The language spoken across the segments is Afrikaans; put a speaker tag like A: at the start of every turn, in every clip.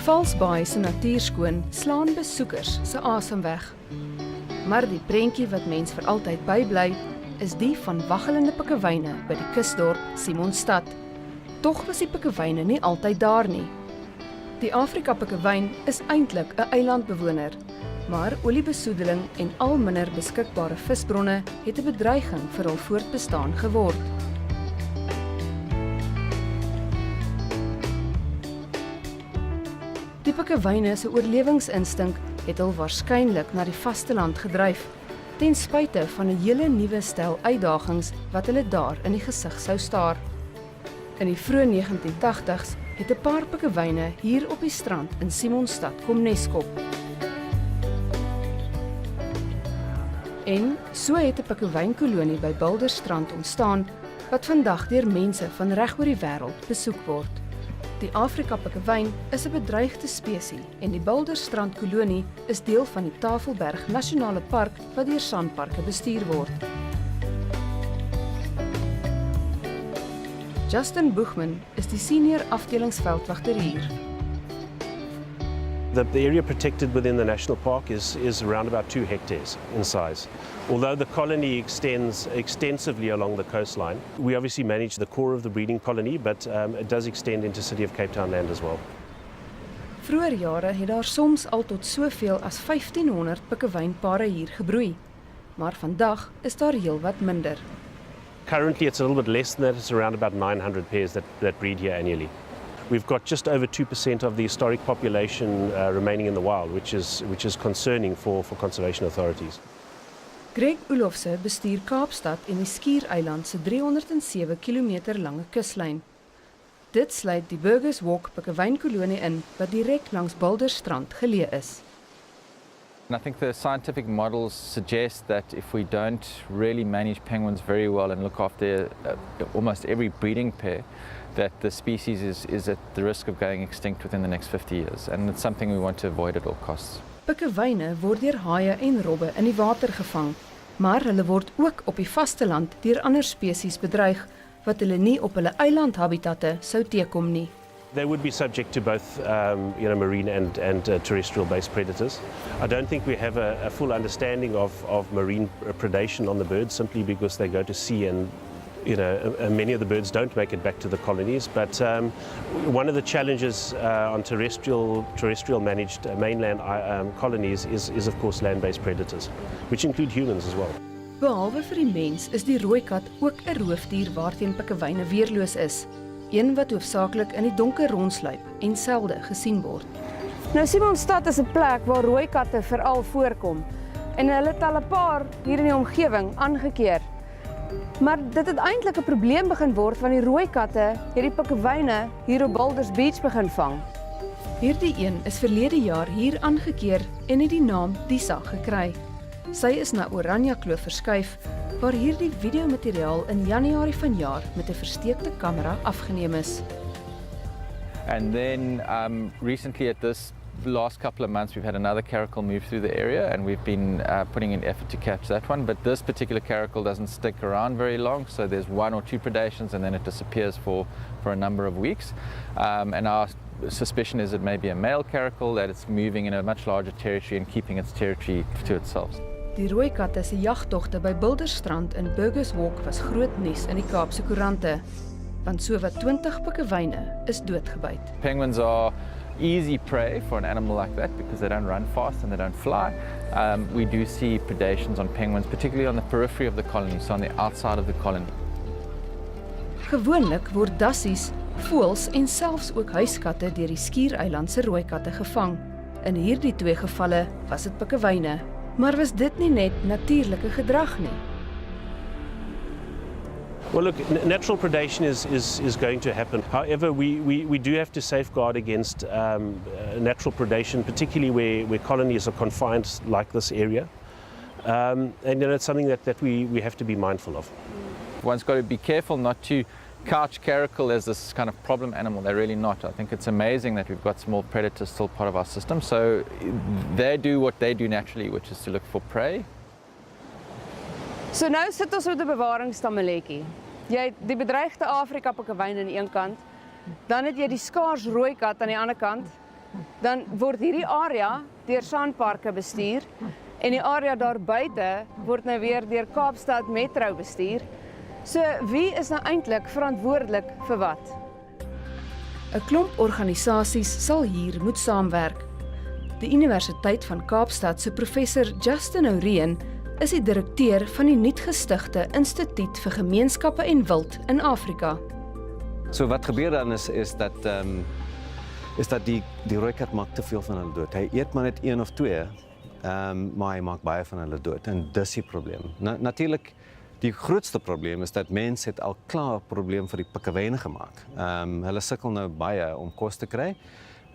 A: Valsbaai se natuurskoon slaan besoekers se asem weg. Maar die prentjie wat mens vir altyd bybly, is die van waggelende pikkewyne by die kusdorp Simonstad. Tog was die pikkewyne nie altyd daar nie. Die Afrika pikkewyn is eintlik 'n eilandbewoner, maar oliebesoedeling en al minder beskikbare visbronne het 'n bedreiging vir hul voortbestaan geword. Die pikkewyne se oorlewingsinstink het hul waarskynlik na die vasteland gedryf, ten spyte van 'n hele nuwe stel uitdagings wat hulle daar in die gesig sou staar. In die vroeë 1980s het 'n paar pikkewyne hier op die strand in Simonstad kom neskop. En so het 'n pikkewyn-kolonie by Bulderstrand ontstaan, wat vandag deur mense van reg oor die wêreld besoek word. Die Afrika pikkewyn is 'n bedreigde spesies en die Bulderstrand-kolonie is deel van die Tafelberg Nasionale Park wat deur Sanparke bestuur word. Justin Boegman is die senior afdelingsveldwagter hier.
B: The area protected within the national park is around about 2 hectares in size. Although the colony extends extensively along the coastline, we obviously manage the core of the breeding colony, but it does extend into City of Cape Town land as well.
A: Vroeger jare het daar soms al tot soveel as 1500 pikkewynpare hier gebroei, maar vandag is daar heelwat minder.
B: Currently it's a little bit less than that, it's around about 900 pairs that breed here annually. We've got just over 2% of the historic population remaining in the wild, which is concerning for conservation authorities.
A: Greg Olofse bestuur Kaapstad en die Skiereiland se 307 km lange kuslyn. Dit sluit die Burgers Walk pikkewynkolonie in wat direk langs Bulderstrand geleë is.
C: And I think the scientific models suggest that if we don't really manage penguins very well and look after almost every breeding pair, that the species is at the risk of going extinct within the next 50 years. And it's something we want to avoid at all costs.
A: Pikkewyne word deur haie en robbe in die water gevang, maar hulle word ook op die vasteland deur ander spesies bedreig wat hulle nie op hulle eilandhabitatte sou teekom nie.
B: They would be subject to both marine and terrestrial-based predators. I don't think we have a full understanding of marine predation on the birds simply because they go to sea and many of the birds don't make it back to the colonies. But one of the challenges on terrestrial managed mainland colonies is of course land-based predators, which include humans as well.
A: Behalwe vir die mens is die rooikat ook 'n roofdier waarteen pikkewyne weerloos is. Een wat hoofsaaklik in die donker rondsluip en selde gesien word.
D: Nou Simonstad is 'n plek waar rooikatte veral voorkom en hulle het al 'n paar hier in die omgewing aangekeer. Maar dit het eintlik 'n probleem begin word want die rooikatte het die pikkewyne hier op Boulders Beach begin vang.
A: Hierdie een is verlede jaar hier aangekeer en het die naam Disa gekry. Sy is na Oranje Kloof verskuif waar hierdie videomateriaal in Januarie vanjaar met 'n versteekte kamera afgeneem is.
C: And then recently at this last couple of months we've had another caracal move through the area and we've been putting in effort to catch that one, but this particular caracal doesn't stick around very long, so there's 1 or 2 predations and then it disappears for a number of weeks. And our suspicion is it may be a male caracal, that it's moving in a much larger territory and keeping its territory to itself.
A: Die rooikatte se jagtogte by Bulderstrand in Burgers Walk was groot nuus in die Kaapse koerante, want sowat 20 pikkewyne is doodgebyt.
C: Penguins are easy prey for an animal like that because they don't run fast and they don't fly. We do see predations on penguins, particularly on the periphery of the colony, so on the outside of the colony.
A: Gewoonlik word dassies, voëls en selfs ook huiskatte deur die Skiereiland se rooikatte gevang. In hierdie 2 gevalle was dit pikkewyne. Maar was dit nie net natuurlike gedrag nie?
B: Well, look, natural predation is going to happen. However, we do have to safeguard against natural predation, particularly where colonies are confined like this area. And it's something that we have to be mindful of.
C: One's got to be careful not to couch caracal as this kind of problem animal. They're really not. I think it's amazing that we've got small predators still part of our system. So they do what they do naturally, which is to look for prey.
D: So nou sit ons met 'n bewaringstammeletjie. Jy het die bedreigde Afrika pikkewyn aan die een kant, dan het jy die skaars rooikat aan die ander kant dan word hierdie area deur Sandparke bestuur en die area daar buite word nou weer deur Kaapstad Metro bestuur. So wie is nou eintlik verantwoordelik vir wat?
A: 'n Klomp organisasies sal hier moet saamwerk. Die Universiteit van Kaapstad se professor Justin O'Reen is die direkteur van die nuutgestigte Instituut vir Gemeenskappe en Wild in Afrika.
E: So wat gebeur dan is dat die rooikat maak te veel van hulle dood. Hy eet maar net 1 of 2, maar hy maak baie van hulle dood en dis die probleem. Natuurlik die grootste probleem is dat mense het al klaar 'n probleem vir die pikkewyne gemaak. Hulle sukkel nou baie om kos te kry.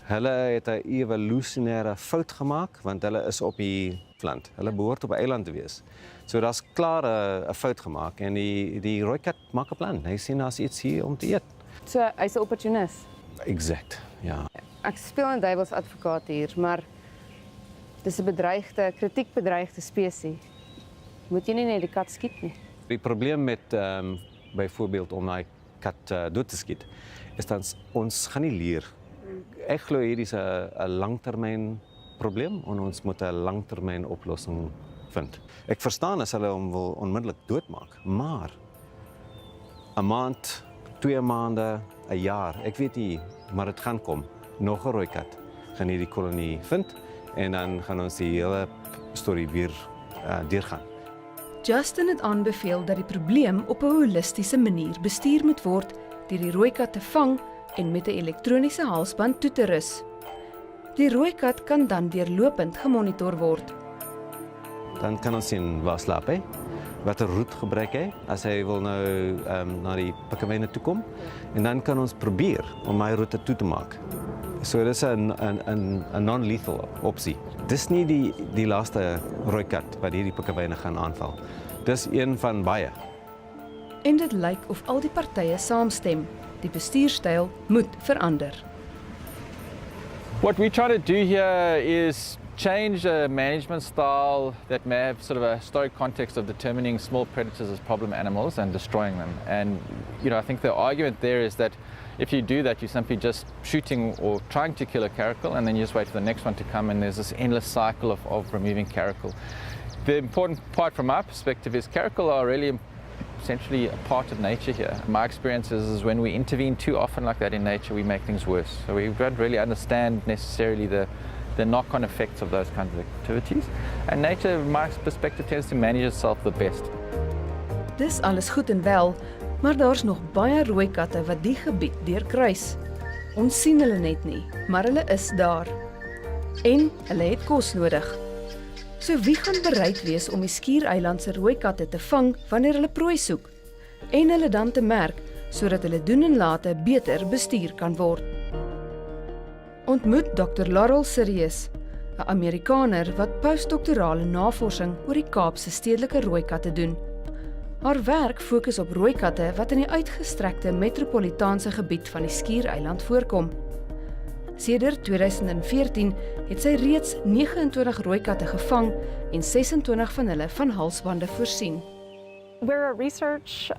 E: Hulle het 'n evolusionêre fout gemaak want hulle is op die land. Hulle behoort op 'n eiland te wees. So daar's klaar 'n fout gemaak en die rooikat maak 'n plan. Hy sien daar's iets hier om te eet.
D: So hy's 'n opportunis.
E: Exact, ja.
D: Ek speel 'n duiwelsadvokaat hier, maar dis 'n kritiekbedreigde spesies. Moet jy nie net die kat skiet nie.
E: Die probleem met byvoorbeeld om daai kat dood te skiet is dat ons gaan nie leer. Ek glo hierdie is 'n langtermyn probleem en ons moet 'n langtermyn oplossing vind. Ek verstaan as hulle hom wil onmiddellik doodmaak, maar 'n maand, 2 maande, 'n jaar, ek weet nie, maar dit gaan kom. Nog 'n rooikat gaan hierdie kolonie vind en dan gaan ons die hele storie weer deurgaan.
A: Justin het aanbeveel dat die probleem op 'n holistiese manier bestuur moet word deur die rooikat te vang en met 'n elektroniese halsband toe te rus. Die rooikat kan dan deurlopend gemonitor word.
E: Dan kan ons sien waar slaap hy, watter roete gebruik hy as hy wil nou na die pikkewyne toe kom en dan kan ons probeer om hy roete toe te maak. So dis 'n non-lethal opsie. Dis nie die laaste rooikat wat hierdie pikkewyne gaan aanval. Dis een van baie.
A: En dit lyk of al die partye saamstem. Die bestuurstyl moet verander.
C: What we try to do here is change a management style that may have sort of a historic context of determining small predators as problem animals and destroying them. And I think the argument there is that if you do that, you're simply just shooting or trying to kill a caracal and then you just wait for the next one to come and there's this endless cycle of removing caracal. The important part from our perspective is caracal are really essentially a part of nature here. My experience is when we intervene too often like that in nature, we make things worse. So we don't really understand necessarily the knock-on effects of those kinds of activities. And nature, from my perspective, tends to manage itself the best.
A: Dis alles goed en wel, maar daar's nog baie rooikatte wat die gebied deurkruis. Ons sien hulle net nie, maar hulle is daar. En hulle het kos nodig. So wie gaan bereid wees om die Skiereiland se rooikatte te vang wanneer hulle prooi soek en hulle dan te merk sodat hulle doen en late beter bestuur kan word? Ontmoet Dr. Laurel Sirius, 'n Amerikaner wat postdoktorale navorsing oor die Kaapse stedelike rooikatte doen. Haar werk fokus op rooikatte wat in die uitgestrekte metropolitaanse gebied van die Skiereiland voorkom. Sedert 2014 het sy reeds 29 rooikatte gevang en 26 van hulle van halsbande voorsien.
F: We're a research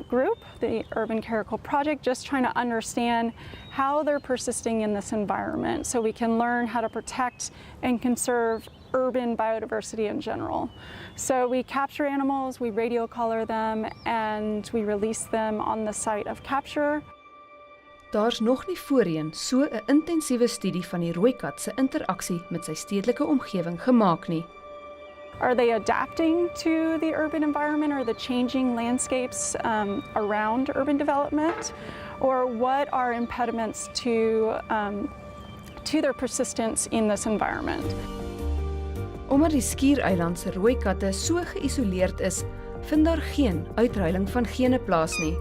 F: group, the Urban Caracal Project, just trying to understand how they're persisting in this environment so we can learn how to protect and conserve urban biodiversity in general. So we capture animals, we radio color them, and we release them on the site of capture.
A: Daar's nog nie voorheen so 'n intensiewe studie van die rooikat se interaksie met sy stedelike omgewing gemaak nie.
F: Are they adapting to the urban environment or the changing landscapes around urban development? Or what are impediments to their persistence in this environment?
A: Omdat die Skiereiland se rooikatte so geïsoleerd is, vind daar geen uitruiling van gene plaas nie.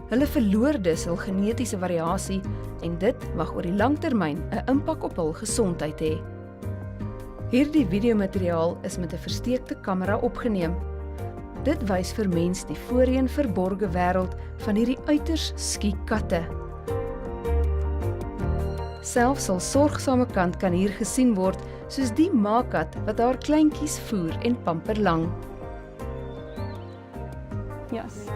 A: Hulle verloor dus hul genetiese variasie en dit mag oor die langtermyn 'n impak op hul gesondheid hê. Hierdie videomateriaal is met 'n versteekte kamera opgeneem. Dit wys vir mens die voorheen verborge wêreld van hierdie uiters skie katte. Selfs al sorgsame kant kan hier gesien word, soos die maakat wat haar kleintjies voer en pamper lang.
F: Yes.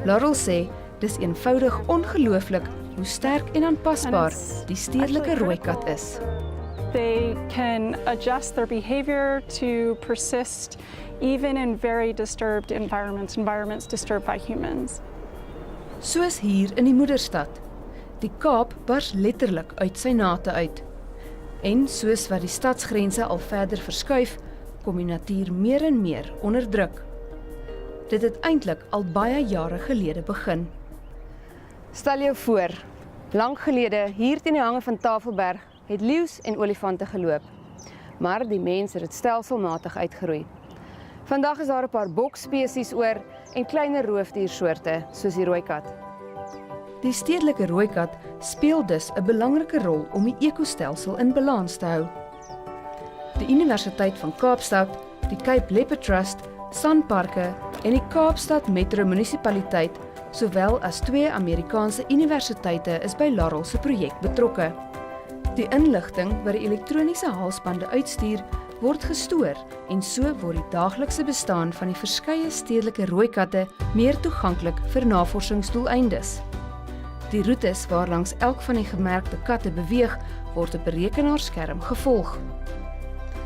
A: Laurel sê, dis eenvoudig ongelooflik hoe sterk en aanpasbaar
F: And it's
A: die stedelike
F: actually
A: rooikat
F: critical
A: is.
F: They can adjust their behavior to persist even in very disturbed environments disturbed by humans.
A: Soos hier in die moederstad. Die Kaap bars letterlik uit sy nate uit. En soos wat die stadsgrense al verder verskuif, kom die natuur meer en meer onder druk. Dit het eintlik al baie jare gelede begin.
D: Stel jou voor, lank gelede hier teen die hange van Tafelberg het leeu's en olifante geloop. Maar die mens het dit stelselmatig uitgeroei. Vandag is daar 'n paar bokspesies oor en kleiner roofdiersoorte soos die rooikat.
A: Die stedelike rooikat speel dus 'n belangrike rol om die ekostelsel in balans te hou. Die Universiteit van Kaapstad, die Cape Leopard Trust, Sanparke en die Kaapstad Metro Munisipaliteit, sowel as 2 Amerikaanse universiteite is by Laurel se projek betrokke. Die inligting wat die elektroniese halsbande uitstuur, word gestoor en so word die daaglikse bestaan van die verskeie stedelike rooikatte meer toeganklik vir navorsingsdoeleindes. Die roetes waarlangs elk van die gemerkte katte beweeg, word op 'n rekenaarskerm gevolg.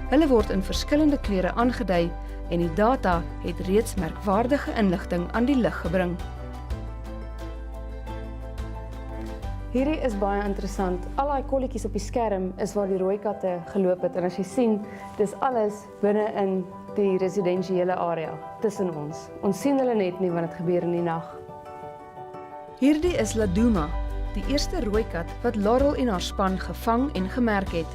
A: Hulle word in verskillende kleure aangedui en die data het reeds merkwaardige inligting aan die lig gebring.
D: Hierdie is baie interessant. Al daai kolletjies op die skerm is waar die rooikatte geloop het en as jy sien, dis alles binne in die residensiële area tussen ons. Ons sien hulle net nie want dit gebeur in die nag.
A: Hierdie is Laduma, die eerste rooikat wat Laurel en haar span gevang en gemerk het.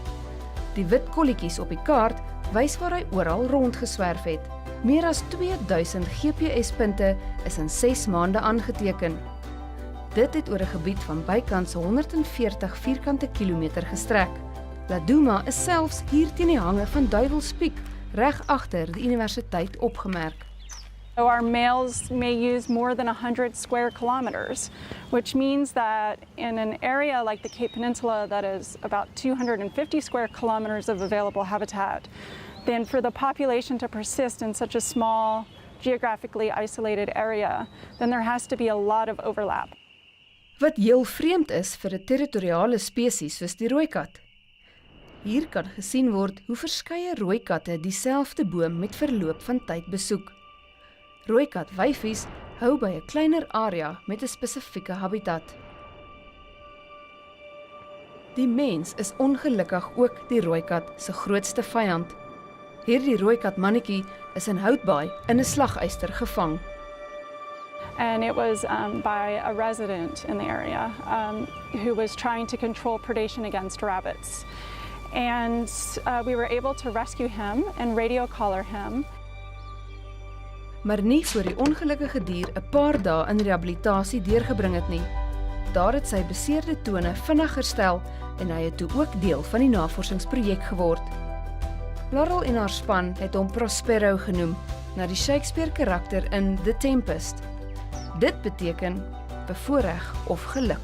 A: Die wit kolletjies op die kaart wys waar hy oral rondgeswerf het. Meer as 2000 GPS-punte is in 6 maande aangeteken. Dit het oor 'n gebied van bykans 140 vierkante kilometer gestrek. Laduma is selfs hier teen die hange van Duiwelspiek, reg agter die universiteit opgemerk.
F: So our males may use more than 100 square kilometers, which means that in an area like the Cape Peninsula that is about 250 square kilometers of available habitat, then for the population to persist in such a small, geographically isolated area, then there has to be a lot of overlap.
A: Wat heel vreemd is vir 'n territoriale spesies soos die rooikat. Hier kan gesien word hoe verskeie rooikatte dieselfde boom met verloop van tyd besoek. Rooikat wyfies hou by 'n kleiner area met 'n spesifieke habitat. Die mens is ongelukkig ook die rooikat se grootste vyand. Hierdie rooikat mannetjie is in Houtbaai in 'n slaguister gevang.
F: And it was by a resident in the area who was trying to control predation against rabbits. And we were able to rescue him and radio collar him.
A: Maar nie voor die ongelukkige dier 'n paar dae in rehabilitasie deurgebring het nie. Daar het sy beseerde tone vinnig herstel en hy het toe ook deel van die navorsingsprojek geword. Laurel en haar span het hom Prospero genoem, na die Shakespeare-karakter in The Tempest. Dit beteken bevoorreg of geluk.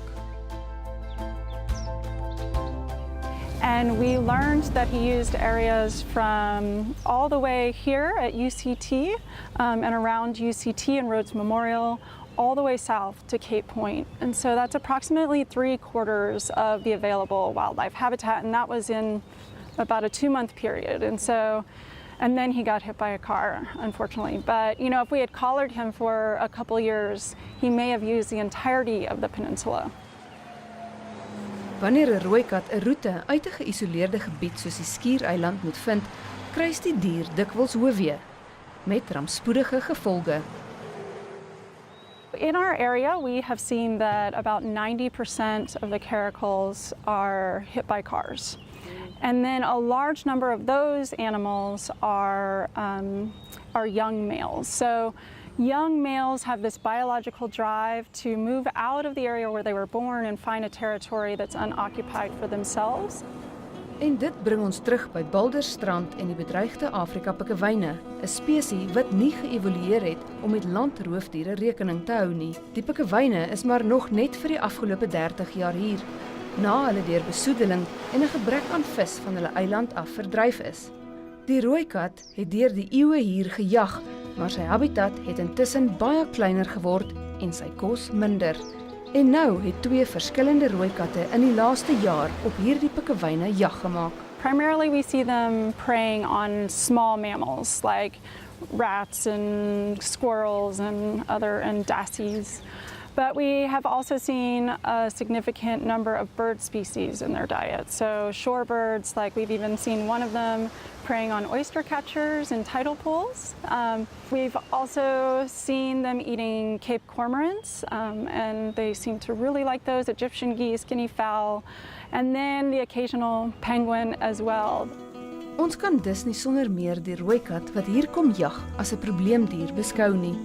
F: And we learned that he used areas from all the way here at UCT and around UCT and Rhodes Memorial, all the way south to Cape Point. And so that's approximately 3/4 of the available wildlife habitat, and that was in about a 2-month period. And then he got hit by a car, unfortunately. But, you know, if we had collared him for a couple years, he may have used the entirety of the peninsula.
A: Wanneer 'n rooikat 'n roete uit 'n geïsoleerde gebied soos die Skiereiland moet vind, kruis die dier dikwels hoofwee, met rampspoedige gevolge.
F: In our area, we have seen that about 90% of the caracals are hit by cars. And then a large number of those animals are young males. So young males have this biological drive to move out of the area where they were born and find a territory that's unoccupied for themselves.
A: En dit bring ons terug by Balderstrand en die bedreigde Afrika pikkewyne, 'n spesies wat nie geëvolueer het om met landroofdiere rekening te hou nie. Die pikkewyne is maar nog net vir die afgelope 30 jaar hier, na hulle deur besoedeling en 'n gebrek aan vis van hulle eiland af verdryf is. Die rooikat het deur die eeue hier gejag, maar sy habitat het intussen baie kleiner geword en sy kos minder. En nou het 2 verskillende rooi katte in die laaste jaar op hierdie pikkewyne jag gemaak.
F: Primarily, we see them preying on small mammals like rats and squirrels and dassies. But we have also seen a significant number of bird species in their diet. So shorebirds, like we've even seen one of them preying on oyster catchers in tidal pools. We've also seen them eating Cape cormorants, and they seem to really like those, Egyptian geese, guinea fowl, and then the occasional penguin as well.
A: Ons kan dus nie sonder meer die rooi kat wat hier kom jag as 'n probleemdier beskou nie.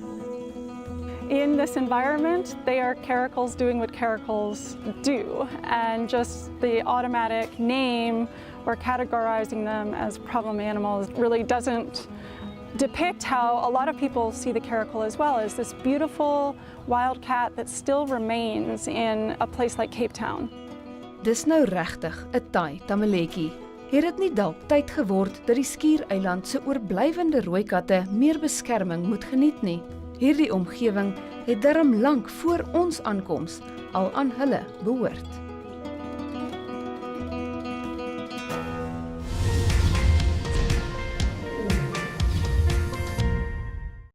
F: In this environment, they are caracals doing what caracals do, and just the automatic name or categorizing them as problem animals really doesn't depict how a lot of people see the caracal as well, as this beautiful wild cat that still remains in a place like Cape Town.
A: Dis nou regtig 'n taai tamaletjie. Het dit nie dalk tyd geword dat die skiereiland se oorblywende rooi katte meer beskerming moet geniet nie? Hierdie omgewing het darm lank voor ons aankoms al aan hulle behoort.